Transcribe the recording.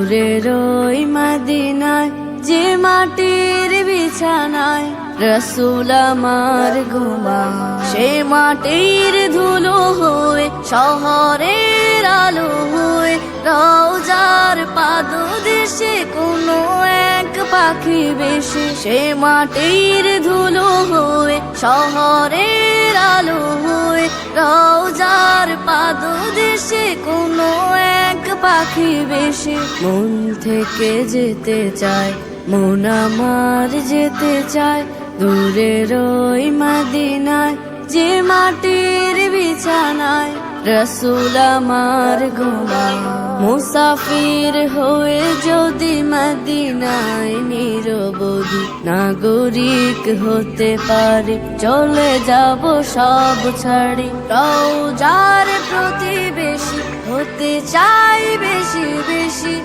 দূরের ওই মদিনায় যে মাটির বিছানায় রসুল আমার ঘুমায়, সে মাটির ধুলো হয়ে শহরের আলো হয়ে রওজার পাদদেশে কোনো এক পাখি বেশে, সে মাটির ধুলো হয়ে শহরের আলো হয়ে রওজার পাদদেশে কোনো এক পাখি বেশে। মন থেকে যেতে চায়, মন আমার যেতে চায় দূরের ওই মদিনায় যে মাটির বিছানায় রসুল আমার ঘুমায়। মুসাফির হয়ে যদি মদিনায় নিরবধি নাগরিক হতে পারি, চলে যাব সব ছাড়ি রওজার প্রতিবেশী হতে চাই বেশি বেশি।